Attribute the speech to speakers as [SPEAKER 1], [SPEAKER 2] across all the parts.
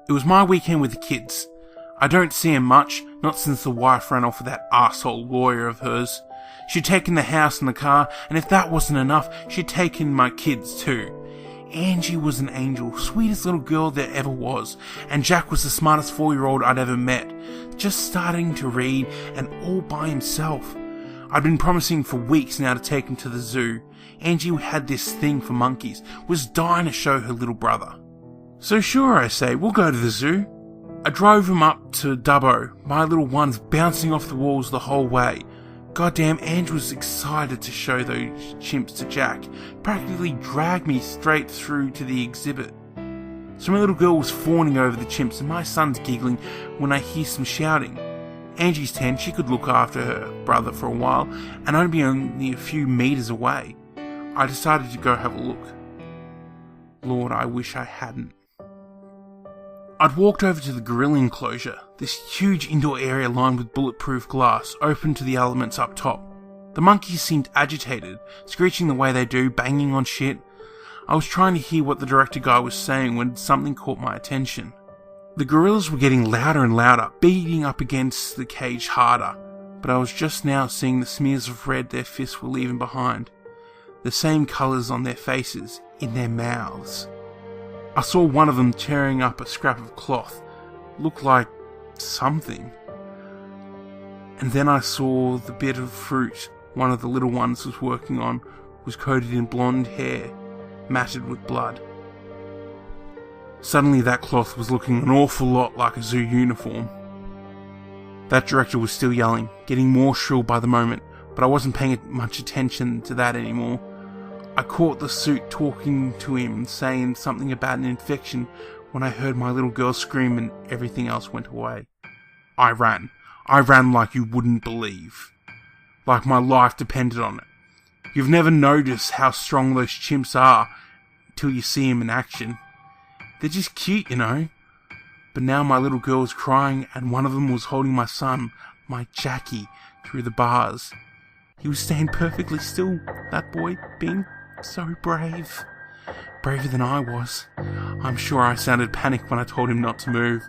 [SPEAKER 1] It was my weekend with the kids. I don't see him much, not since the wife ran off with that arsehole lawyer of hers. She'd taken the house and the car, and if that wasn't enough, she'd taken my kids too. Angie was an angel, sweetest little girl there ever was, and Jack was the smartest 4-year-old I'd ever met, just starting to read and all by himself. I'd been promising for weeks now to take him to the zoo. Angie had this thing for monkeys, was dying to show her little brother. So sure, I say, we'll go to the zoo. I drove him up to Dubbo, my little ones bouncing off the walls the whole way. Goddamn, Andrew was excited to show those chimps to Jack, practically dragged me straight through to the exhibit. So my little girl was fawning over the chimps and my son's giggling when I hear some shouting. Angie's 10, she could look after her brother for a while, and I'd be only a few meters away. I decided to go have a look. Lord, I wish I hadn't. I'd walked over to the gorilla enclosure, this huge indoor area lined with bulletproof glass, open to the elements up top. The monkeys seemed agitated, screeching the way they do, banging on shit. I was trying to hear what the director guy was saying when something caught my attention. The gorillas were getting louder and louder, beating up against the cage harder, but I was just now seeing the smears of red their fists were leaving behind. The same colours on their faces, in their mouths. I saw one of them tearing up a scrap of cloth. Looked like something. And then I saw the bit of fruit one of the little ones was working on was coated in blonde hair, matted with blood. Suddenly that cloth was looking an awful lot like a zoo uniform. That director was still yelling, getting more shrill by the moment, but I wasn't paying much attention to that anymore. I caught the suit talking to him, saying something about an infection when I heard my little girl scream and everything else went away. I ran. I ran like you wouldn't believe. Like my life depended on it. You've never noticed how strong those chimps are till you see them in action. They're just cute, you know. But now my little girl was crying and one of them was holding my son, my Jackie, through the bars. He was staying perfectly still, that boy, being so brave. Braver than I was. I'm sure I sounded panicked when I told him not to move.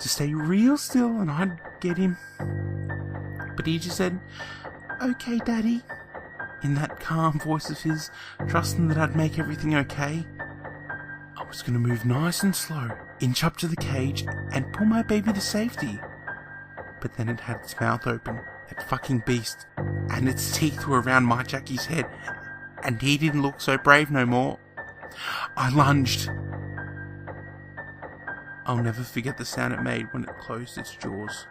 [SPEAKER 1] To stay real still and I'd get him. But he just said, "Okay, Daddy," in that calm voice of his, trusting that I'd make everything okay. I was going to move nice and slow, inch up to the cage and pull my baby to safety. But then it had its mouth open, that fucking beast, and its teeth were around my Jackie's head, and he didn't look so brave no more. I lunged. I'll never forget the sound it made when it closed its jaws.